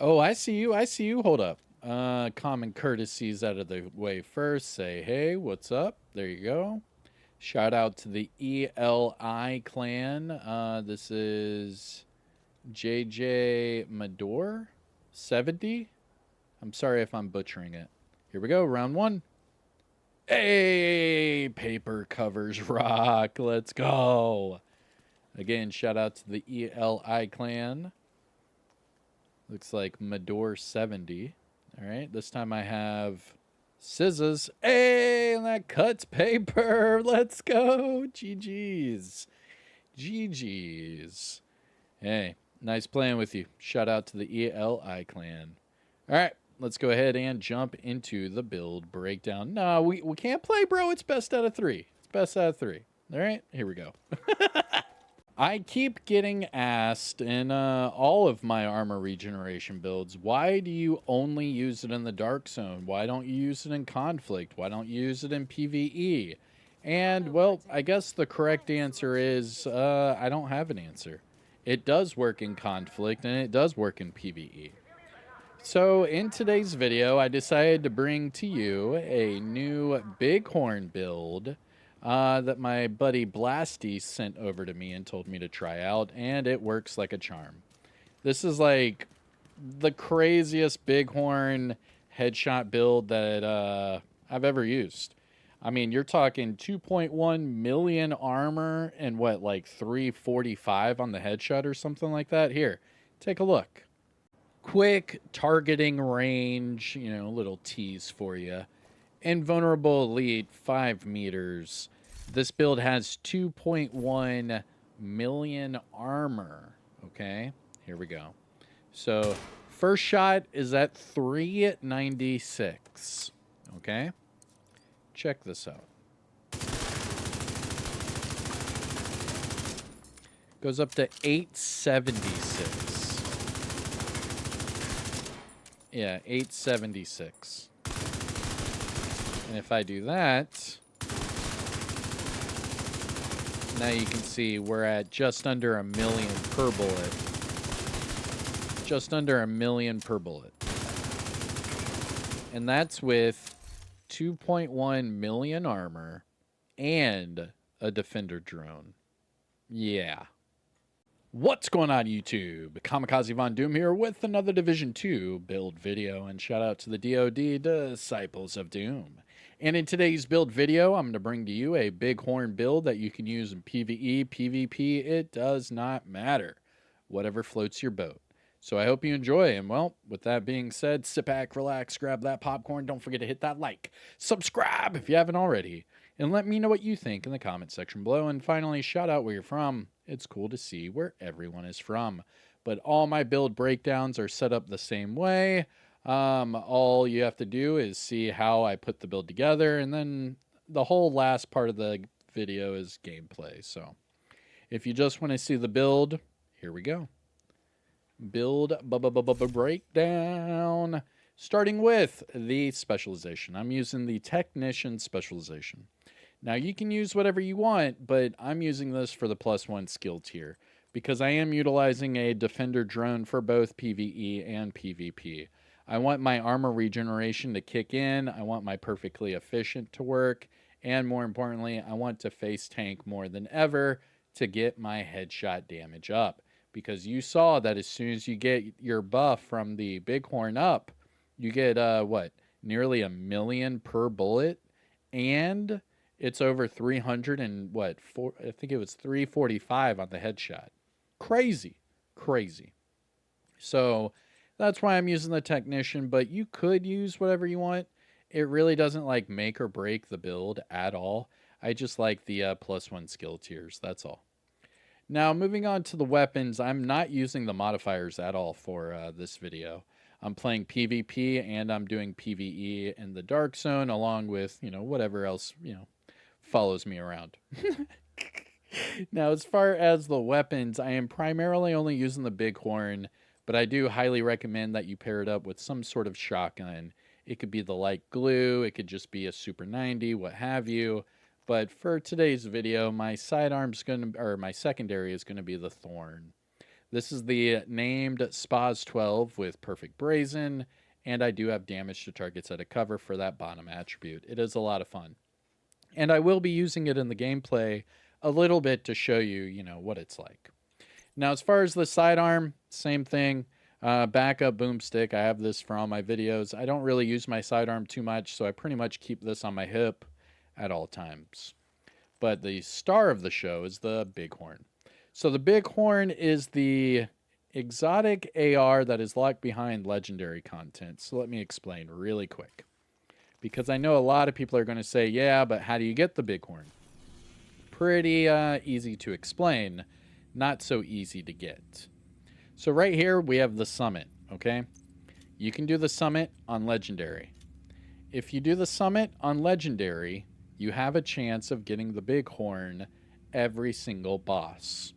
Oh, I see you. I see you. Hold up. Common courtesies out of the way first. Say, hey, what's up? There you go. Shout out to the ELI clan. This is JJ Mador 70. I'm sorry if I'm butchering it. Here we go. Round one. Hey, paper covers rock. Let's go. Again, shout out to the ELI clan. Looks like Mador 70. All right, this time I have scissors. Hey, and that cuts paper. Let's go. GG's. GG's. Hey, nice playing with you. Shout out to the ELI clan. All right, let's go ahead and jump into the build breakdown. No, we can't play, bro. It's best out of three. It's best out of three. All right, here we go. I keep getting asked in all of my armor regeneration builds, why do you only use it in the Dark Zone? Why don't you use it in Conflict? Why don't you use it in PvE? And, well, I guess the correct answer is I don't have an answer. It does work in Conflict, and it does work in PvE. So, in today's video, I decided to bring to you a new Bighorn build that my buddy Blasty sent over to me and told me to try out, and it works like a charm. This is like the craziest Bighorn headshot build that I've ever used. I mean, you're talking 2.1 million armor and what, like 345 on the headshot or something like that? Here, take a look. Quick targeting range, little tease for you. Invulnerable Elite, 5 meters. This build has 2.1 million armor. Okay, here we go. So, first shot is at 396. Okay, check this out. Goes up to 876. Yeah, 876. And if I do that, now you can see we're at just under 1 million per bullet. Just under 1 million per bullet. And that's with 2.1 million armor and a defender drone. Yeah. What's going on, YouTube? Kamikazevondoom here with another Division 2 build video, and shout out to the DoD Disciples of Doom. And in today's build video, I'm going to bring to you a Bighorn build that you can use in PvE, PvP. It does not matter. Whatever floats your boat. So I hope you enjoy, and well, with that being said, sit back, relax, grab that popcorn. Don't forget to hit that like, subscribe if you haven't already, and let me know what you think in the comment section below. And finally, shout out where you're from. It's cool to see where everyone is from. But all my build breakdowns are set up the same way. All you have to do is see how I put the build together, and then the whole last part of the video is gameplay. So if you just want to see the build, here we go. Build breakdown. Starting with the specialization. I'm using the technician specialization. Now, you can use whatever you want, but I'm using this for the +1 skill tier because I am utilizing a defender drone for both PvE and PvP. I want my armor regeneration to kick in. I want my perfectly efficient to work. And more importantly, I want to face tank more than ever to get my headshot damage up. Because you saw that as soon as you get your buff from the Bighorn up, you get, nearly 1 million per bullet. And it's over 300 and I think it was 345 on the headshot. Crazy. Crazy. So that's why I'm using the technician, but you could use whatever you want. It really doesn't like make or break the build at all. I just like the +1 skill tiers. That's all. Now, moving on to the weapons, I'm not using the modifiers at all for this video. I'm playing PvP and I'm doing PvE in the Dark Zone along with, whatever else, follows me around. Now, as far as the weapons, I am primarily only using the Bighorn, but I do highly recommend that you pair it up with some sort of shotgun. It could be the light glue, it could just be a Super 90, what have you. But for today's video, my my secondary is going to be the Thorn. This is the named Spaz 12 with Perfect Brazen, and I do have damage to targets at a cover for that bottom attribute. It is a lot of fun. And I will be using it in the gameplay a little bit to show you, what it's like. Now, as far as the sidearm, same thing. Backup boomstick. I have this for all my videos. I don't really use my sidearm too much, so I pretty much keep this on my hip at all times. But the star of the show is the Bighorn. So the Bighorn is the exotic AR that is locked behind legendary content. So let me explain really quick. Because I know a lot of people are going to say, yeah, but how do you get the Bighorn? Pretty easy to explain, not so easy to get. So right here we have the summit, okay? You can do the summit on legendary. If you do the summit on legendary, you have a chance of getting the Bighorn every single boss.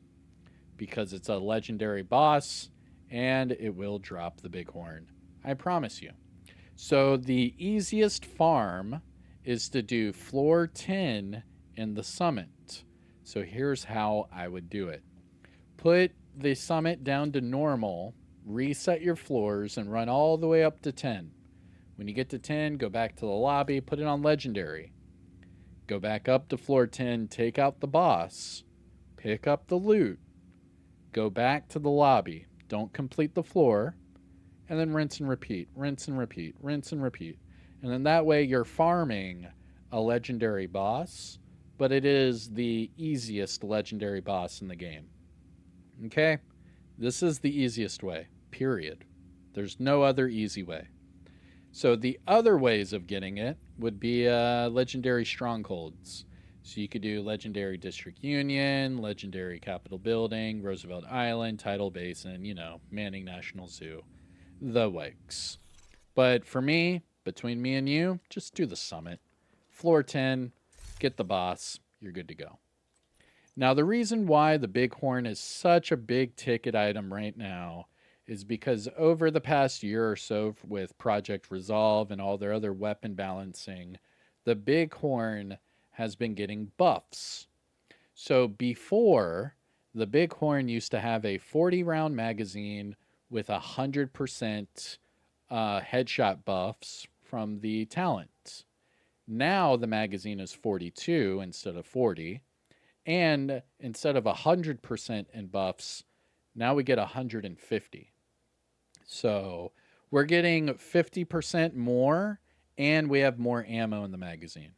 Because it's a legendary boss and it will drop the Bighorn. I promise you. So the easiest farm is to do floor 10 in the summit. So here's how I would do it. Put the summit down to normal, reset your floors, and run all the way up to 10. When you get to 10, go back to the lobby, put it on legendary. Go back up to floor 10, take out the boss, pick up the loot, go back to the lobby, don't complete the floor, and then rinse and repeat, rinse and repeat, rinse and repeat. And then that way you're farming a legendary boss, but it is the easiest legendary boss in the game. Okay? This is the easiest way, period. There's no other easy way. So the other ways of getting it would be legendary strongholds. So you could do legendary District Union, legendary Capitol Building, Roosevelt Island, Tidal Basin, Manning National Zoo, the Wakes. But for me, between me and you, just do the summit. Floor 10, get the boss, you're good to go. Now, the reason why the Bighorn is such a big ticket item right now is because over the past year or so with Project Resolve and all their other weapon balancing, the Bighorn has been getting buffs. So before, the Bighorn used to have a 40-round magazine with 100% headshot buffs from the talent. Now the magazine is 42 instead of 40. And instead of 100% in buffs, now we get 150. So we're getting 50% more, and we have more ammo in the magazine.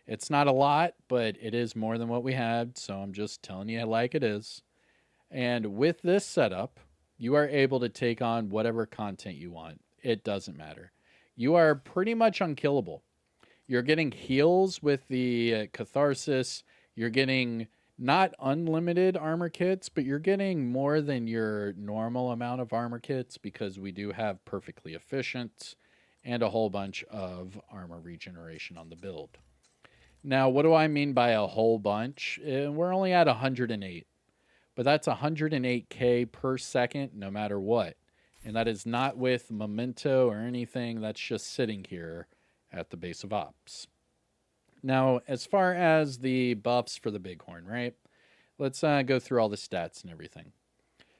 It's not a lot, but it is more than what we had, so I'm just telling you like it is. And with this setup, you are able to take on whatever content you want. It doesn't matter. You are pretty much unkillable. You're getting heals with the Catharsis. You're getting not unlimited armor kits, but you're getting more than your normal amount of armor kits because we do have perfectly efficient and a whole bunch of armor regeneration on the build. Now, what do I mean by a whole bunch? We're only at 108, but that's 108k per second no matter what. And that is not with memento or anything. That's just sitting here at the base of ops. Now, as far as the buffs for the Bighorn, right? Let's go through all the stats and everything.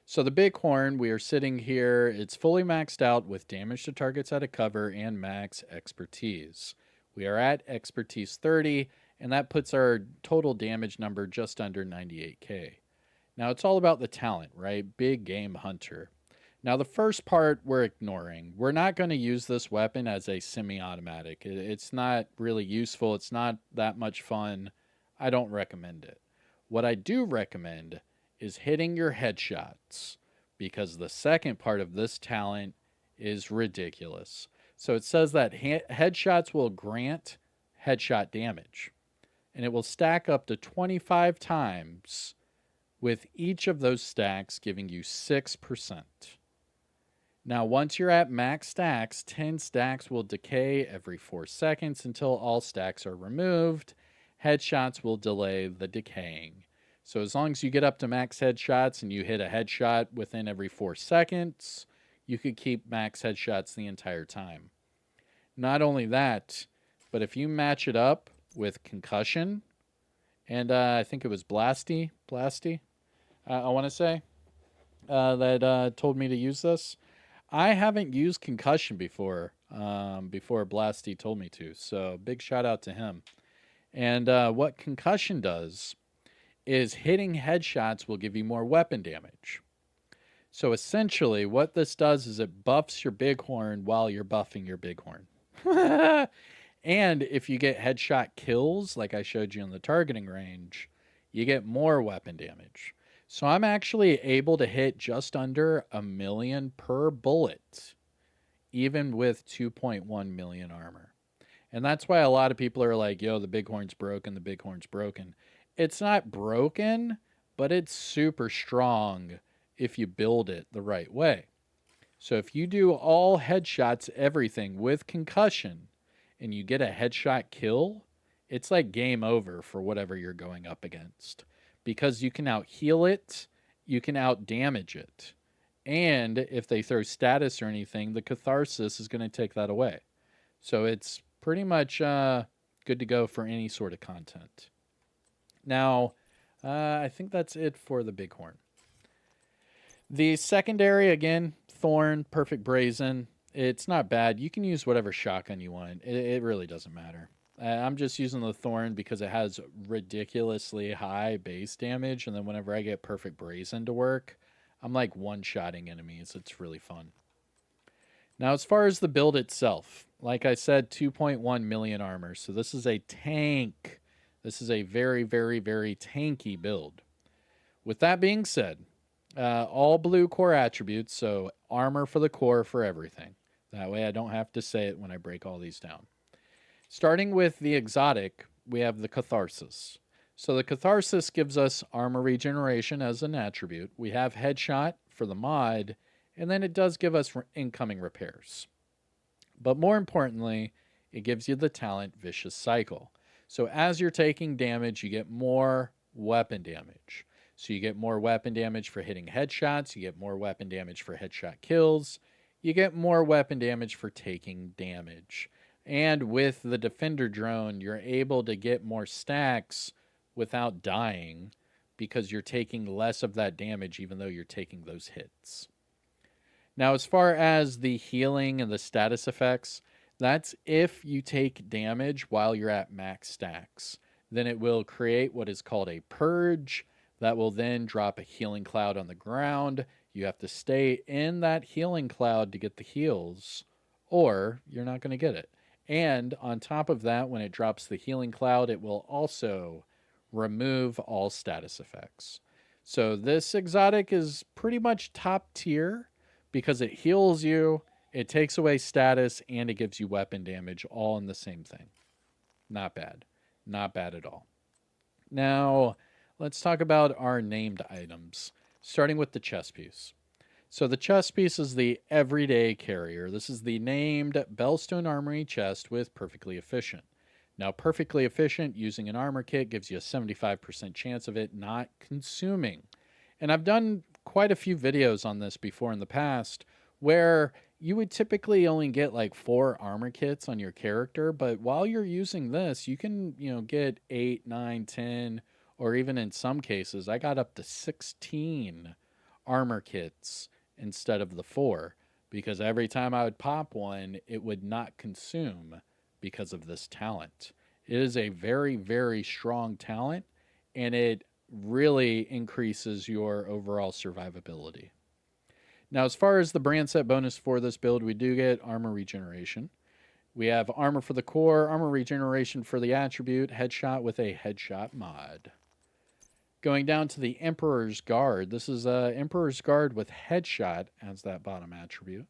So the Bighorn, we are sitting here. It's fully maxed out with damage to targets out of cover and max expertise. We are at expertise 30, and that puts our total damage number just under 98k. Now, it's all about the talent, right? Big game hunter. Now, the first part we're ignoring. We're not going to use this weapon as a semi-automatic. It's not really useful. It's not that much fun. I don't recommend it. What I do recommend is hitting your headshots, because the second part of this talent is ridiculous. So it says that headshots will grant headshot damage, and it will stack up to 25 times, with each of those stacks giving you 6%. Now, once you're at max stacks, 10 stacks will decay every 4 seconds until all stacks are removed. Headshots will delay the decaying. So as long as you get up to max headshots and you hit a headshot within every 4 seconds, you could keep max headshots the entire time. Not only that, but if you match it up with concussion, and I think it was Blasty, I want to say, that told me to use this. I haven't used concussion before Blasty told me to. So big shout out to him. And what concussion does is hitting headshots will give you more weapon damage. So essentially, what this does is it buffs your bighorn while you're buffing your bighorn. And if you get headshot kills, like I showed you in the targeting range, you get more weapon damage. So I'm actually able to hit just under 1,000,000 per bullet, even with 2.1 million armor. And that's why a lot of people are like, yo, the bighorn's broken, the bighorn's broken. It's not broken, but it's super strong if you build it the right way. So if you do all headshots, everything with concussion, and you get a headshot kill, it's like game over for whatever you're going up against. Because you can out heal it, you can out damage it. And if they throw status or anything, the catharsis is going to take that away. So it's pretty much good to go for any sort of content. Now, I think that's it for the bighorn. The secondary, again, Thorn, Perfect Brazen. It's not bad. You can use whatever shotgun you want. It really doesn't matter. I'm just using the Thorn because it has ridiculously high base damage. And then whenever I get Perfect Brazen to work, I'm like one-shotting enemies. It's really fun. Now, as far as the build itself, like I said, 2.1 million armor. So this is a tank. This is a very, very, very tanky build. With that being said, all blue core attributes, so armor for the core for everything. That way I don't have to say it when I break all these down. Starting with the exotic, we have the Catharsis. So the Catharsis gives us armor regeneration as an attribute. We have headshot for the mod, and then it does give us incoming repairs. But more importantly, it gives you the talent Vicious Cycle. So as you're taking damage, you get more weapon damage. So you get more weapon damage for hitting headshots, you get more weapon damage for headshot kills, you get more weapon damage for taking damage. And with the Defender drone, you're able to get more stacks without dying because you're taking less of that damage even though you're taking those hits. Now, as far as the healing and the status effects, that's if you take damage while you're at max stacks. Then it will create what is called a purge. That will then drop a healing cloud on the ground. You have to stay in that healing cloud to get the heals, or you're not going to get it. And on top of that, when it drops the healing cloud, it will also remove all status effects. So this exotic is pretty much top tier because it heals you, it takes away status, and it gives you weapon damage all in the same thing. Not bad. Not bad at all. Now, let's talk about our named items, starting with the chest piece. So the chest piece is the everyday carrier. This is the named Bellstone Armory chest with Perfectly Efficient. Now, Perfectly Efficient using an armor kit gives you a 75% chance of it not consuming. And I've done quite a few videos on this before in the past where you would typically only get like 4 armor kits on your character, but while you're using this, you can, get 8, 9, 10, or even in some cases, I got up to 16 armor kits instead of the 4 because every time I would pop one, it would not consume because of this talent. It is a very, very strong talent, and it really increases your overall survivability. Now, as far as the brand set bonus for this build, we do get armor regeneration. We have armor for the core, armor regeneration for the attribute, headshot with a headshot mod. Going down to the Emperor's Guard. This is Emperor's Guard with headshot as that bottom attribute.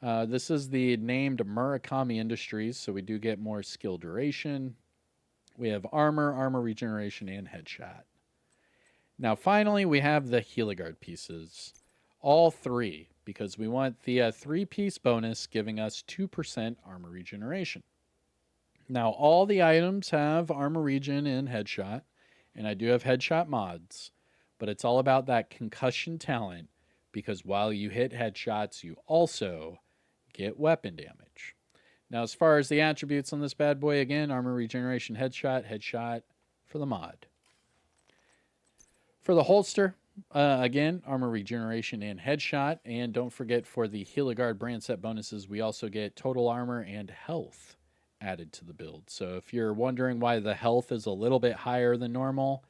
This is the named Murakami Industries, so we do get more skill duration. We have armor, armor regeneration, and headshot. Now, finally, we have the Heligard pieces. All 3, because we want the 3-piece bonus giving us 2% armor regeneration. Now, all the items have armor regen and headshot, and I do have headshot mods, but it's all about that concussion talent, because while you hit headshots, you also get weapon damage. Now, as far as the attributes on this bad boy, again, armor regeneration, headshot, headshot for the mod. For the holster, Again, armor regeneration and headshot. And don't forget for the Healigard brand set bonuses, we also get total armor and health added to the build. So if you're wondering why the health is a little bit higher than normal,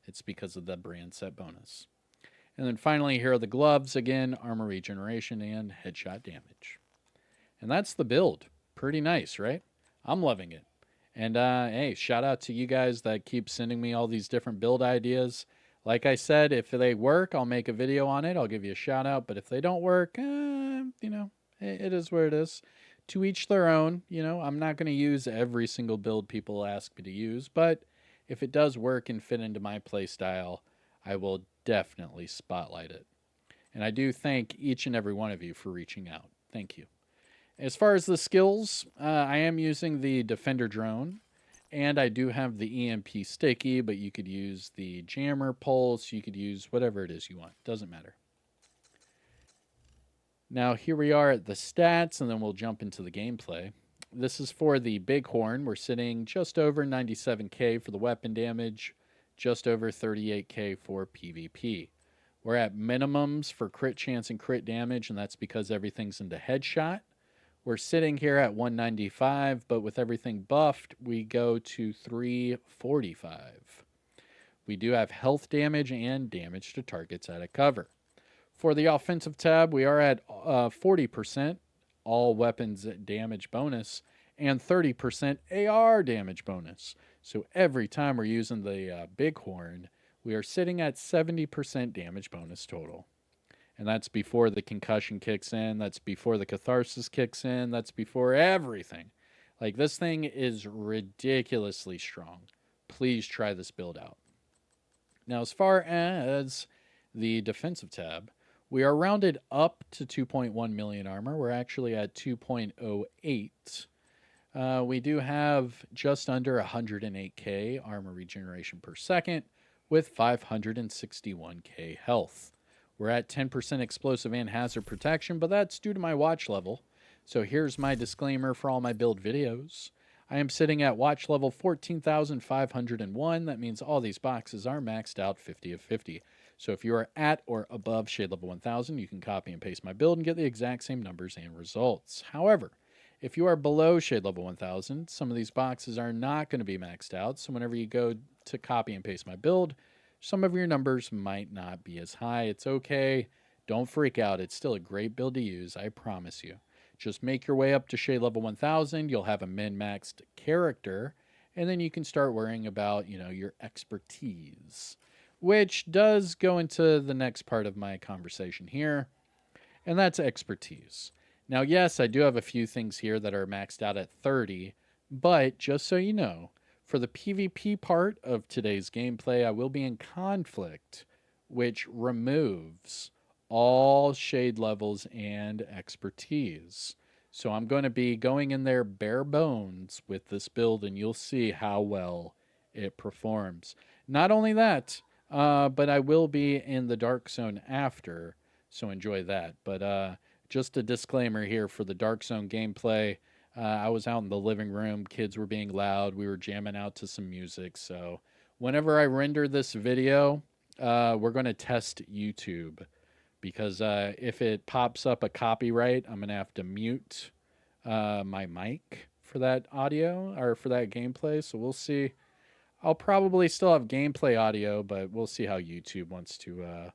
it's because of the brand set bonus. And then finally, here are the gloves. Again, armor regeneration and headshot damage. And that's the build. Pretty nice, right? I'm loving it. And hey, shout out to you guys that keep sending me all these different build ideas. Like I said, if they work, I'll make a video on it. I'll give you a shout out. But if they don't work, it is where it is. To each their own. I'm not going to use every single build people ask me to use. But if it does work and fit into my play style, I will definitely spotlight it. And I do thank each and every one of you for reaching out. Thank you. As far as the skills, I am using the Defender drone, and I do have the EMP sticky, but you could use the jammer pulse, you could use whatever it is you want. Doesn't matter. Now here we are at the stats, and then we'll jump into the gameplay. This is for the Bighorn. We're sitting just over 97k for the weapon damage, just over 38k for PvP. We're at minimums for crit chance and crit damage, and that's because everything's into headshot. We're sitting here at 195, but with everything buffed, we go to 345. We do have health damage and damage to targets out of cover. For the offensive tab, we are at 40% all weapons damage bonus and 30% AR damage bonus. So every time we're using the Bighorn, we are sitting at 70% damage bonus total. And that's before the concussion kicks in. That's before the catharsis kicks in. That's before everything. Like, this thing is ridiculously strong. Please try this build out. Now, as far as the defensive tab, we are rounded up to 2.1 million armor. We're actually at 2.08. We do have just under 108k armor regeneration per second with 561k health. We're at 10% explosive and hazard protection, but that's due to my watch level. So here's my disclaimer for all my build videos. I am sitting at watch level 14,501. That means all these boxes are maxed out 50 of 50. So if you are at or above shade level 1000, you can copy and paste my build and get the exact same numbers and results. However, if you are below shade level 1000, some of these boxes are not going to be maxed out. So whenever you go to copy and paste my build, some of your numbers might not be as high. It's okay. Don't freak out. It's still a great build to use, I promise you. Just make your way up to shade level 1000. You'll have a min-maxed character, and then you can start worrying about, your expertise, which does go into the next part of my conversation here, and that's expertise. Now, yes, I do have a few things here that are maxed out at 30, but just so you know, for the PvP part of today's gameplay, I will be in conflict, which removes all shade levels and expertise. So I'm going to be going in there bare bones with this build, and you'll see how well it performs. Not only that, but I will be in the Dark Zone after, so enjoy that. But just a disclaimer here for the Dark Zone gameplay. I was out in the living room. Kids were being loud. We were jamming out to some music. So whenever I render this video, we're going to test YouTube. Because if it pops up a copyright, I'm going to have to mute my mic for that audio or for that gameplay. So we'll see. I'll probably still have gameplay audio, but we'll see how YouTube wants to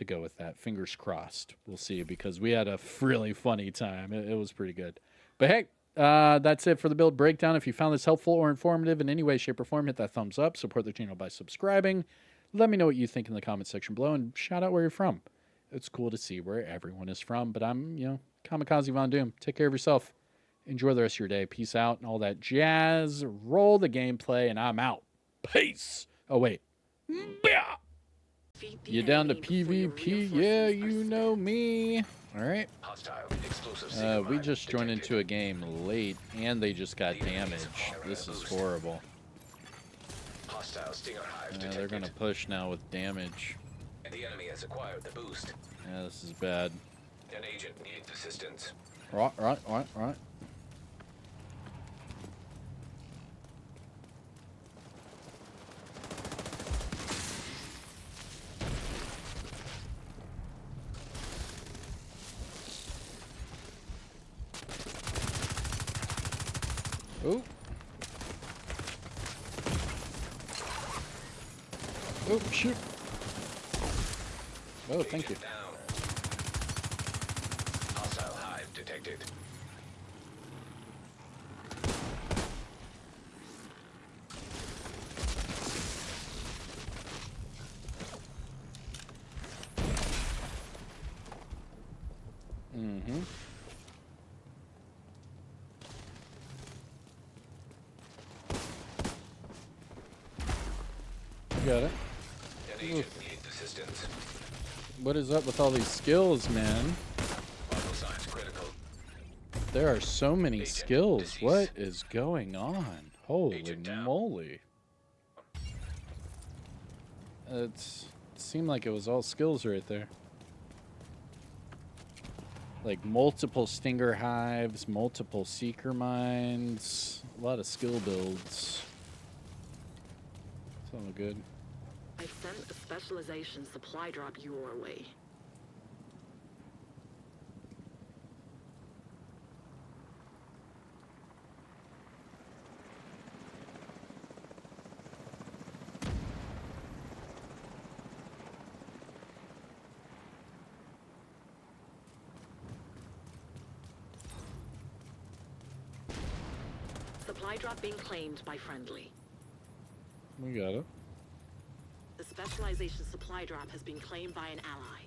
go with that. Fingers crossed. We'll see, because we had a really funny time. It was pretty good. But hey, that's it for the build breakdown. If you found this helpful or informative in any way, shape, or form, hit that thumbs up. Support the channel by subscribing. Let me know what you think in the comment section below, and shout out where you're from. It's cool to see where everyone is from, but I'm, Kamikazevondoom. Take care of yourself. Enjoy the rest of your day. Peace out and all that jazz. Roll the gameplay, and I'm out. Peace. Oh, wait. You down to PvP? Yeah, you know me. All right. We just joined into a game late, and they just got damaged. This is horrible. They're going to push now with damage. The enemy has acquired the boost. Yeah, this is bad. An agent needs assistance. Right. Oh. Oh, shoot. Oh, thank you. Agent down. Hostile hive detected. Mm-hmm. Got it. An agent needs assistance. What is up with all these skills, man? Vital signs critical. There are so many Agent skills. deceased. What is going on? Holy Agent down. moly. It seemed like it was all skills right there. Like multiple stinger hives, multiple seeker mines, a lot of skill builds. It's all good. I sent a specialization supply drop your way. Supply drop being claimed by friendly. We got it. The specialization supply drop has been claimed by an ally.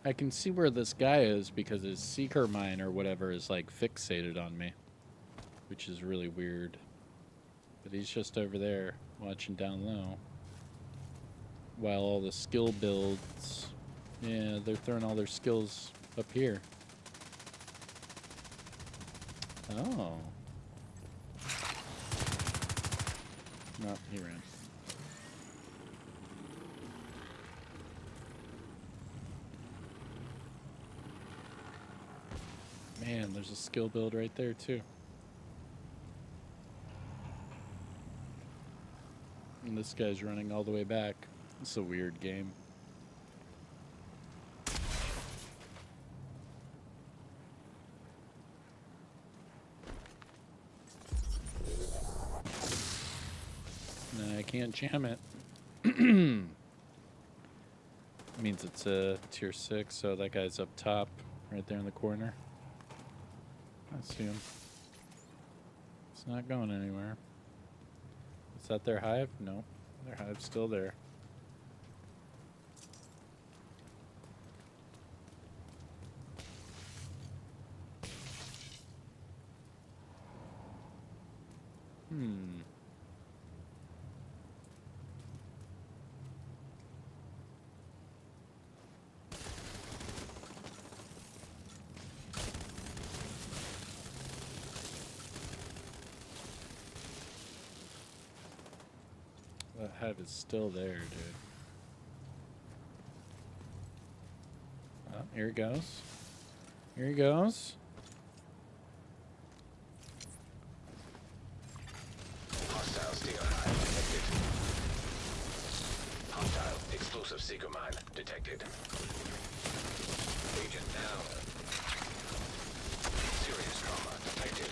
I can see where this guy is because his seeker mine or whatever is like fixated on me, which is really weird. But he's just over there watching down low. While all the skill builds, yeah, they're throwing all their skills up here. Oh. No, he ran. Man, there's a skill build right there too. And this guy's running all the way back. It's a weird game. No, I can't jam it. Means it's a tier 6, so that guy's up top, right there in the corner. I see him. It's not going anywhere. Is that their hive? No. Their hive's still there. That hive is still there, dude. Oh, here he goes. Here he goes. Hostile stinger hive detected. Hostile explosive seeker mine detected. Agent down. Serious trauma detected.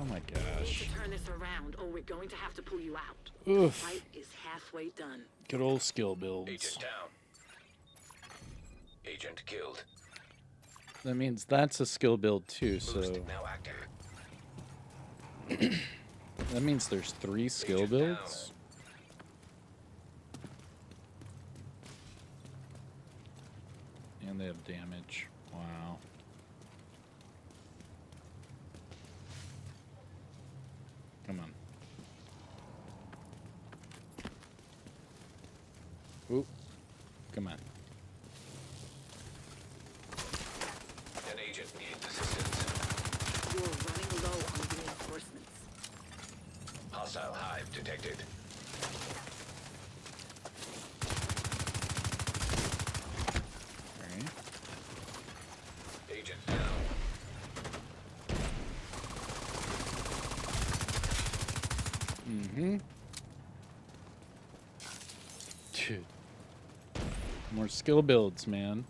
Oh my gosh. Turn this around, or we're going to have to pull you out. Oof. Fight is halfway done. Good old skill builds. Agent down. Agent killed. That means that's a skill build too, so Boost now active. that means there's 3 skill Agent builds. And they have damage. Wow. Come on. Oop. Come on. An agent needs assistance. You're running low on reinforcements. Hostile hive detected. Alright. Agent down. Mm-hmm. Dude. More skill builds, man.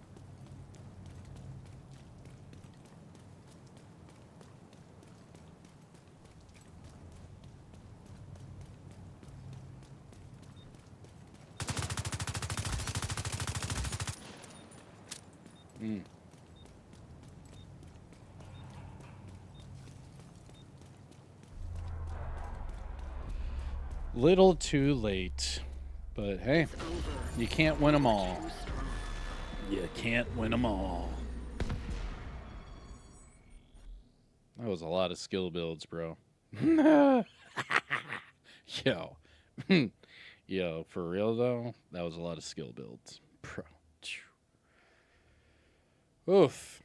Little too late. But hey, you can't win them all. You can't win them all. That was a lot of skill builds, bro. Yo. Yo, for real though, that was a lot of skill builds. Bro. Oof.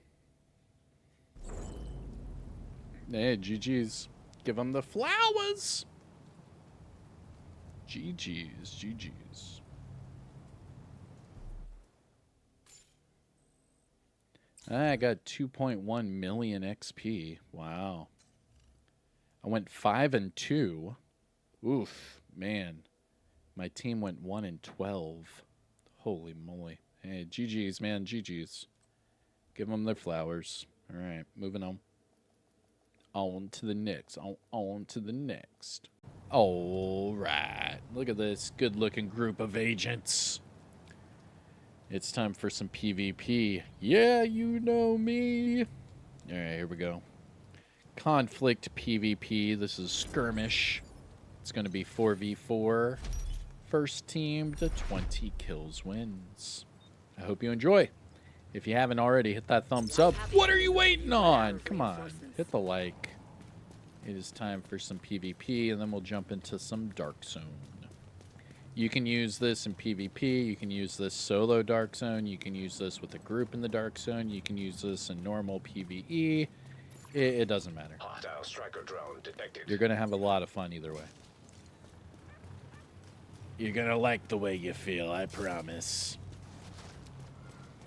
Hey, GG's. Give them the flowers. GG's. GG's. I got 2.1 million XP. Wow. I went 5 and 2. Oof, man. My team went 1 and 12. Holy moly. Hey, GG's, man. GG's. Give them their flowers. All right, moving on. On to the next. On to the next. All right. Look at this good-looking group of agents. It's time for some PvP. Yeah, you know me. All right, here we go. Conflict PvP. This is skirmish. It's going to be 4v4. First team to 20 kills wins. I hope you enjoy. If you haven't already, hit that thumbs up. What are you waiting on? Come on, hit the like. It is time for some PvP, and then we'll jump into some Dark Zone. You can use this in PvP. You can use this solo Dark Zone. You can use this with a group in the Dark Zone. You can use this in normal PvE. It doesn't matter. Hostile striker drone detected. You're going to have a lot of fun either way. You're going to like the way you feel, I promise.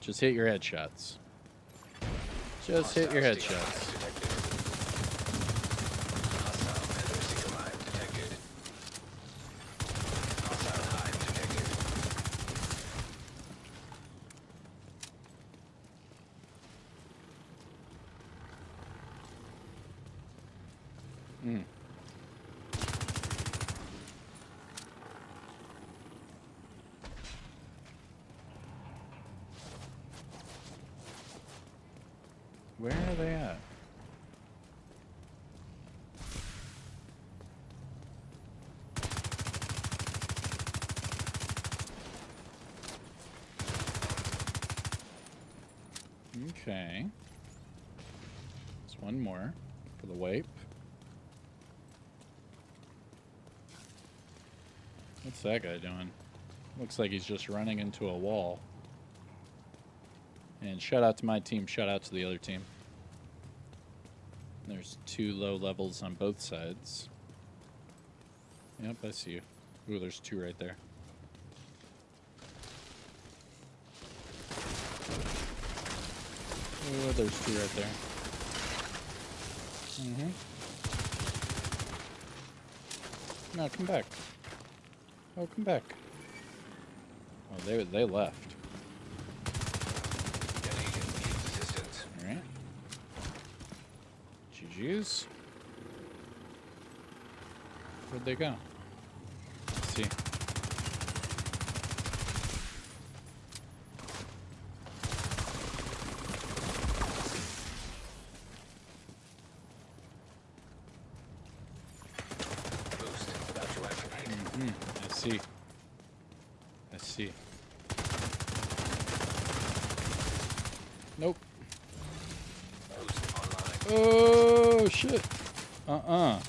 Just hit your headshots. Just hit your headshots. Where are they at? Okay. There's one more for the wipe. What's that guy doing? Looks like he's just running into a wall. And shout out to my team, shout out to the other team. There's 2 low levels on both sides. Yep, I see you. Ooh, there's 2 right there. Ooh, there's 2 right there. No, come back. Oh, come back. Oh, they left. Alright. GG's. Where'd they go? Let's see. I see. I see. Nope. Oh, shit. Oh.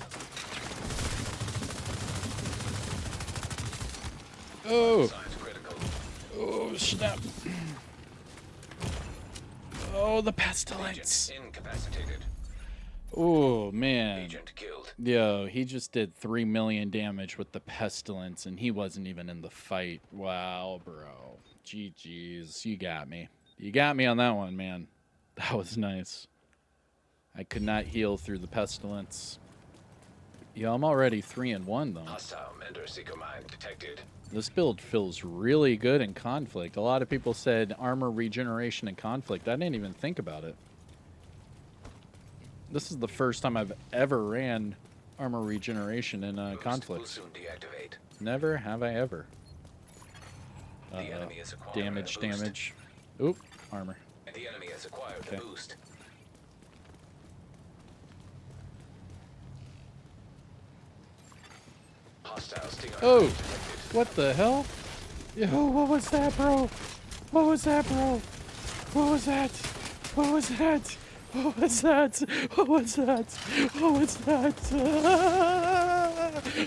Oh, snap. Oh, the pestilence. Agent incapacitated. Oh, man. Agent killed. Yo, he just did 3 million damage with the pestilence, and he wasn't even in the fight. Wow, bro. GG's. You got me. You got me on that one, man. That was nice. I could not heal through the pestilence. Yeah, I'm already 3-1 though. Hostile Mender Seeker mine detected. This build feels really good in conflict. A lot of people said armor regeneration in conflict. I didn't even think about it. This is the first time I've ever ran armor regeneration in conflict. Will soon deactivate. Never have I ever. The enemy is acquiring Damage, a boost. damage. Oop, armor. And the enemy has acquired Okay. the boost. Hostile Stinger Oh, mine detected. what the hell? Yo, what was that, bro? What was that, bro? What was that? What was that? What was that? What was that? What was that?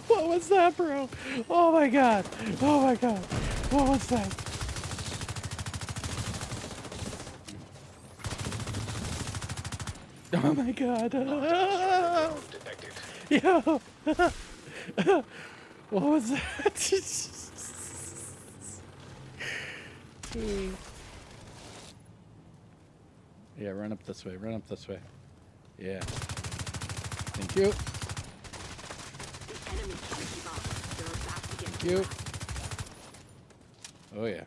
What was that, bro? Oh my god. Oh my god. What was that? Oh my god. Drone detected. Yo. What was that? Yeah, run up this way. Run up this way. Yeah. Thank you. The enemy can't keep up. They're about to get Thank you. Oh yeah.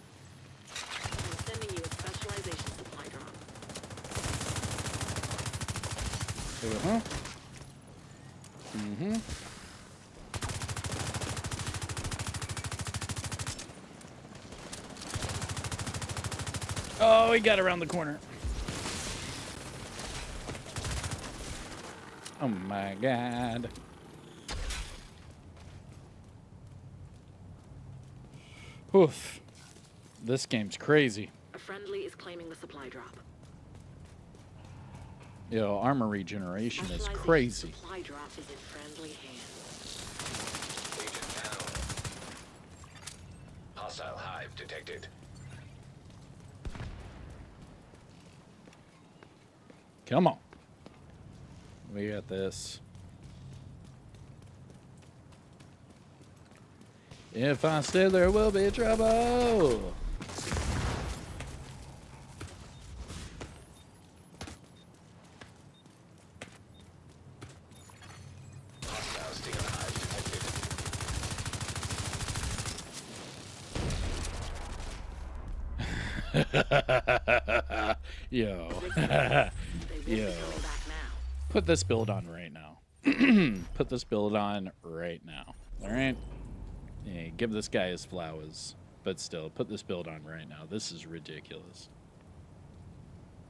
I'm sending you a specialization supply drop. Uh-huh. Mm-hmm. Oh, he got around the corner. Oh my god. Oof. This game's crazy. A friendly is claiming the supply drop. Yo, armor regeneration is Specialization crazy. supply drop is in friendly hands. Agent down. Hostile hive detected. Come on. We got this. If I stay, there will be trouble. Hostile Stinger hive detected. Yo. They will be Yo. coming back now. Put this build on right now. Put this build on right now. All right? Yeah, give this guy his flowers. But still, put this build on right now. This is ridiculous.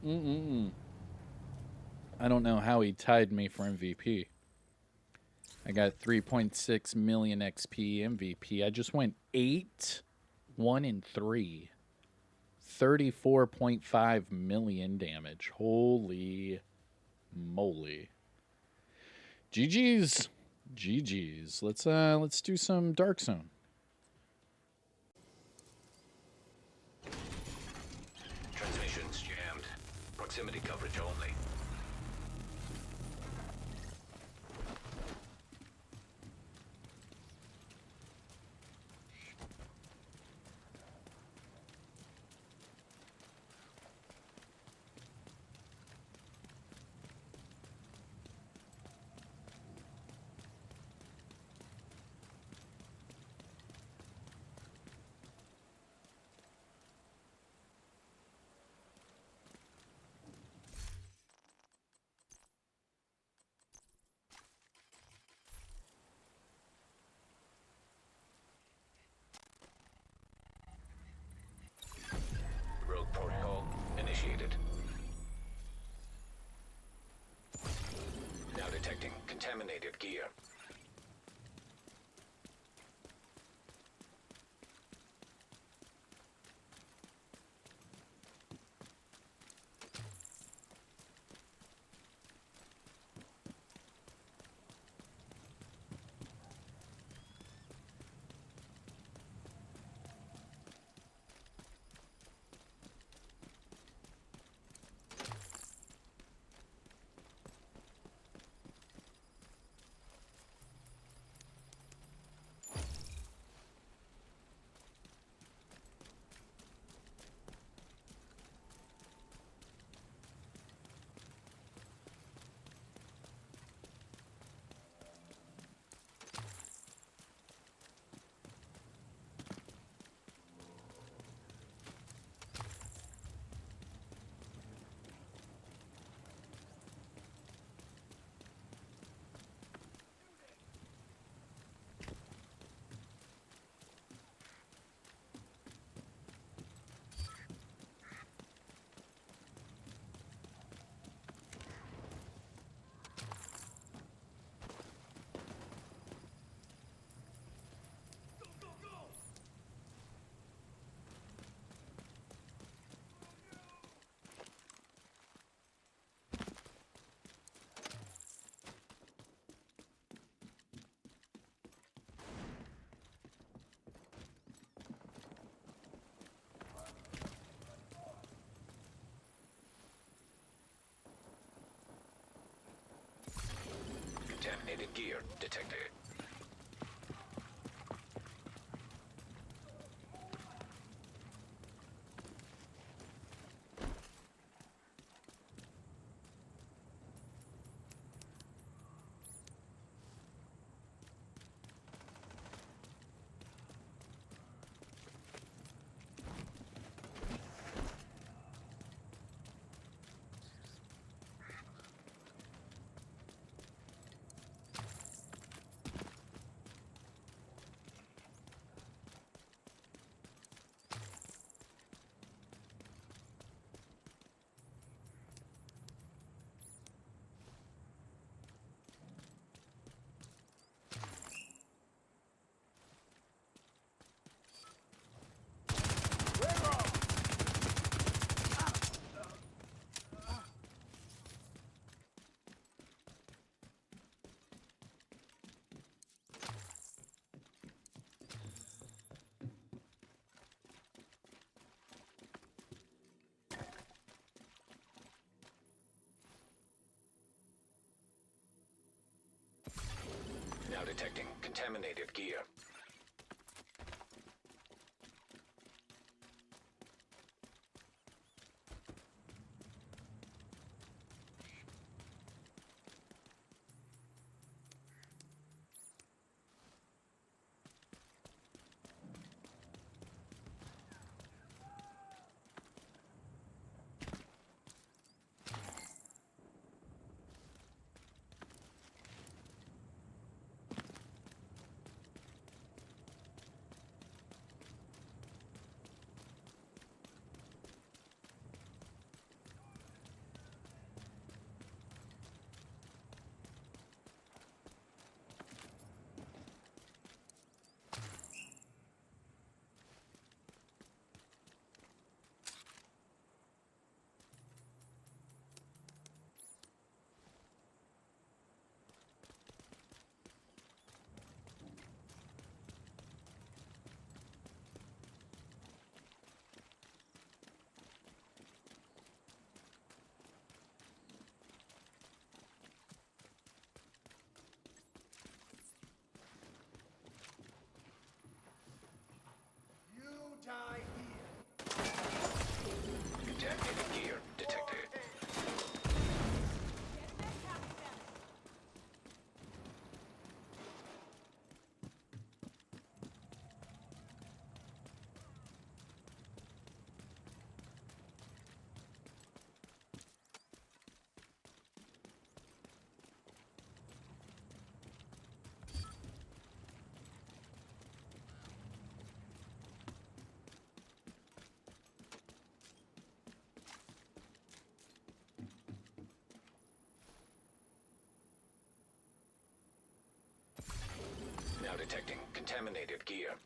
I don't know how he tied me for MVP. I got 3.6 million XP MVP. I just went 8, 1, and 3. 34.5 million damage. Holy moly. GG's. GG's. Let's do some Dark Zone. Transmissions jammed. Proximity coverage only. Rogue protocol initiated. Now detecting contaminated gear. Gear detected. Now detecting contaminated gear. Die here. Contaminated gear detected. Now detecting contaminated gear.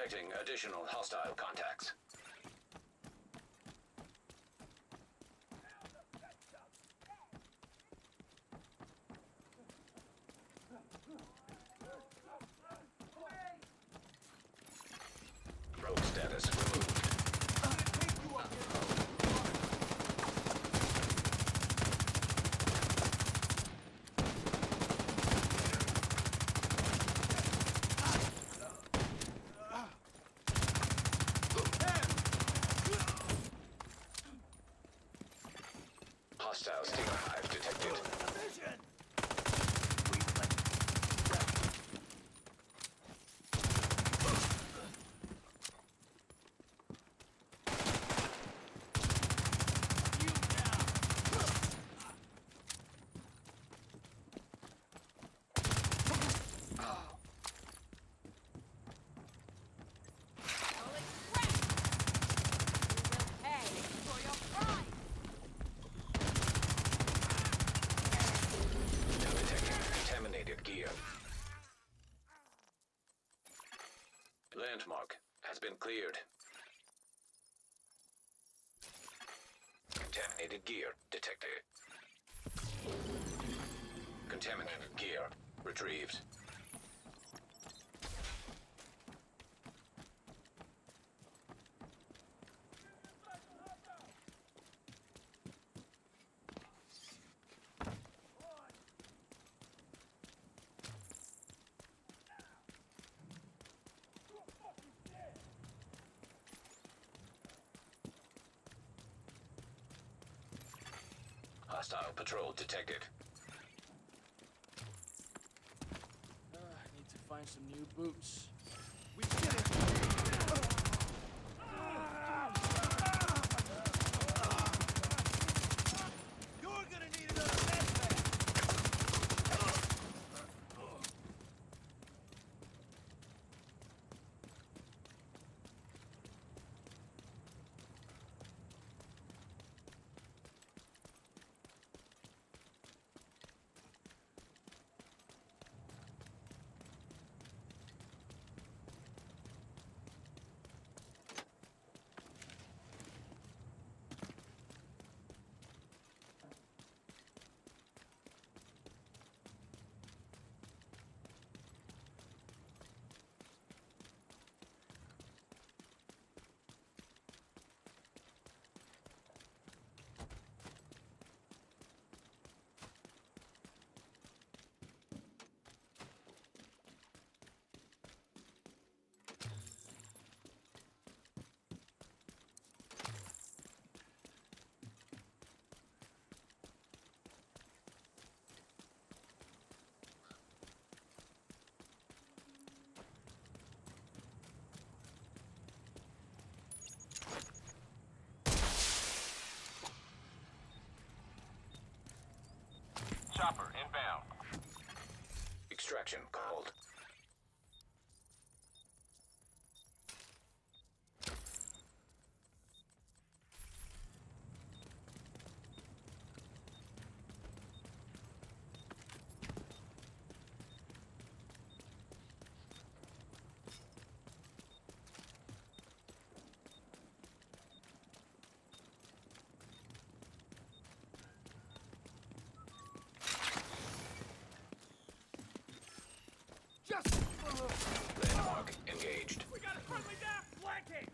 Detecting additional hostile contacts. Rogue status removed. Hostile Stinger Hive detected. Now detecting contaminated gear. Landmark has been cleared. Contaminated gear detected. Contaminated gear retrieved. Hostile patrol detected. I need to find some new boots. You're gonna need another med Chopper inbound. Extraction called. Landmark engaged. We got a friendly down flanking!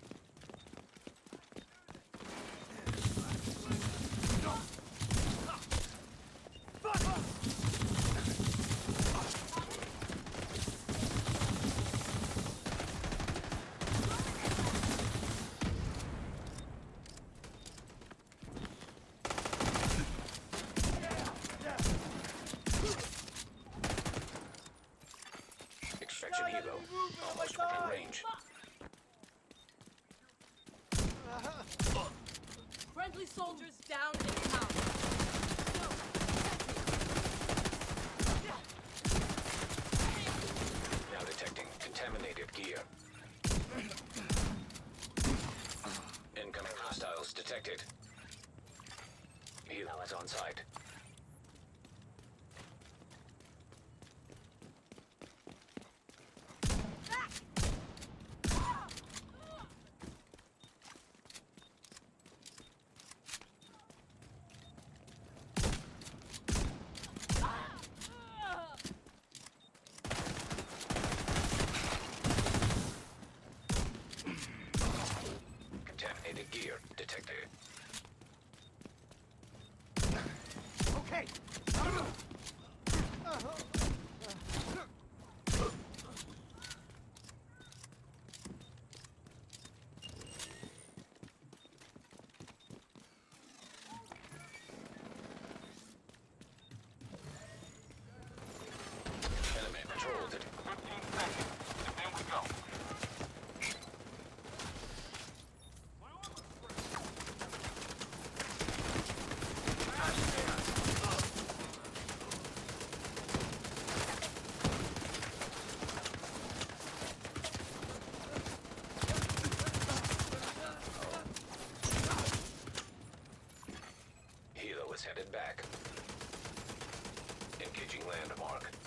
Extraction helo almost within range. Friendly soldiers down in town. Now detecting contaminated gear. Incoming hostiles detected. Helo is on site. Head back. Engaging landmark.